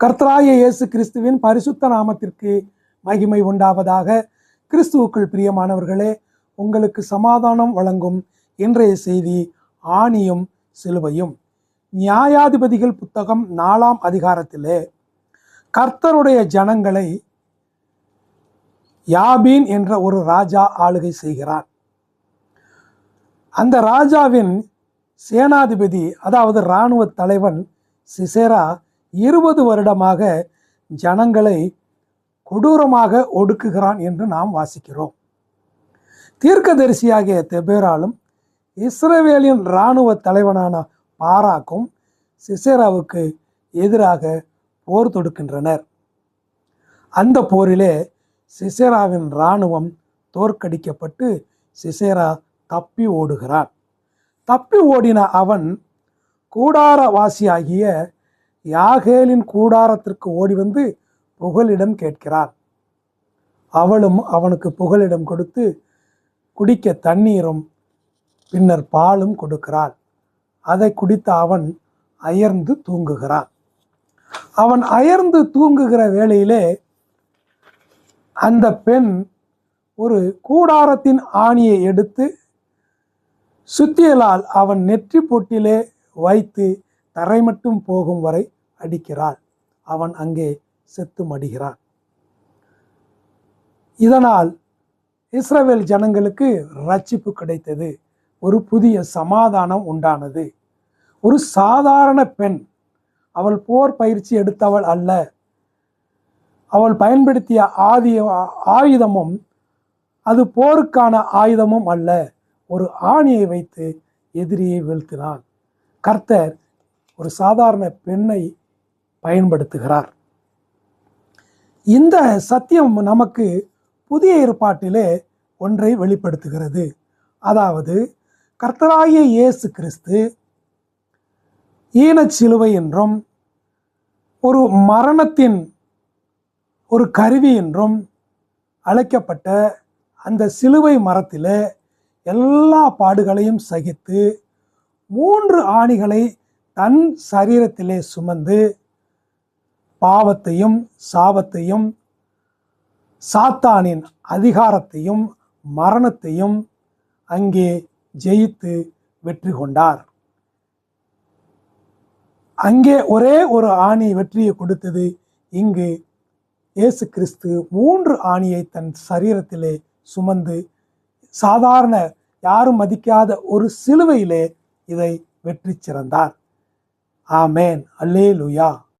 கர்த்தராகிய இயேசு கிறிஸ்துவின் பரிசுத்த நாமத்திற்கு மகிமை உண்டாவதாக. கிறிஸ்துவுக்குள் பிரியமானவர்களே, உங்களுக்கு சமாதானம் வழங்கும் இன்றைய செய்தி ஆணியும் சிலுவையும். நியாயாதிபதிகள் புத்தகம் 4ஆம் அதிகாரத்திலே கர்த்தருடைய ஜனங்களை யாபீன் என்ற ஒரு ராஜா ஆளுகை செய்கிறார். அந்த ராஜாவின் சேனாதிபதி, அதாவது இராணுவ தலைவன் சிசேரா 20 வருடமாக ஜனங்களை கொடூரமாக ஒடுக்குகிறான் என்று நாம் வாசிக்கிறோம். தீர்க்கதரிசியாகிய தெபேராலும் இஸ்ரவேலின் இராணுவ தலைவனான பாராக்கும் சிசேராவுக்கு எதிராக போர் தொடுக்கின்றனர். அந்த போரிலே சிசேராவின் இராணுவம் தோற்கடிக்கப்பட்டு சிசேரா தப்பி ஓடுகிறான். தப்பி ஓடின அவன் கூடாரவாசியாகிய யாகேலின் கூடாரத்திற்கு ஓடி வந்து புகலிடம் கேட்கிறார். அவளும் அவனுக்கு புகலிடம் கொடுத்து குடிக்க தண்ணீரும் பின்னர் பாலும் கொடுக்கிறாள். அதை குடித்த அவன் அயர்ந்து தூங்குகிறான். அவன் அயர்ந்து தூங்குகிற வேளையிலே அந்த பெண் ஒரு கூடாரத்தின் ஆணியை எடுத்து சுத்தியலால் அவன் நெற்றி பொட்டிலே வைத்து தரை மட்டும் போகும் வரை அடிக்கிறாள். அவன் அங்கே செத்து மடிகிறான். இதனால் இஸ்ரவேல் ஜனங்களுக்கு ரட்சிப்பு கிடைத்தது. ஒரு புதிய சமாதானம் உண்டானது. ஒரு சாதாரண பெண், அவள் போர் பயிற்சி எடுத்தவள் அல்ல. அவள் பயன்படுத்திய ஆயுதமும் அது போருக்கான ஆயுதமும் அல்ல. ஒரு ஆணியை வைத்து எதிரியை வீழ்த்தினான். கர்த்தர் ஒரு சாதாரண பெண்ணை பயன்படுத்துகிறார். இந்த சத்தியம் நமக்கு புதிய ஏற்பாட்டிலே ஒன்றை வெளிப்படுத்துகிறது. அதாவது கர்த்தராகிய இயேசு கிறிஸ்து ஈனச்சிலுவை என்றும் ஒரு மரணத்தின் ஒரு கருவி என்றும் அழைக்கப்பட்ட அந்த சிலுவை மரத்திலே எல்லா பாடுகளையும் சகித்து 3 ஆணிகளை தன் சரீரத்திலே சுமந்து பாவத்தையும் சாபத்தையும் சாத்தானின் அதிகாரத்தையும் மரணத்தையும் அங்கே ஜெயித்து வெற்றி கொண்டார். அங்கே ஒரே ஒரு ஆணி வெற்றியை கொடுத்தது. இங்கு இயேசு கிறிஸ்து 3 ஆணியை தன் சரீரத்திலே சுமந்து சாதாரண யாரும் மதிக்காத ஒரு சிலுவையிலே இதை வெற்றி சிறந்தார். ஆமேன். அல்லேலூயா.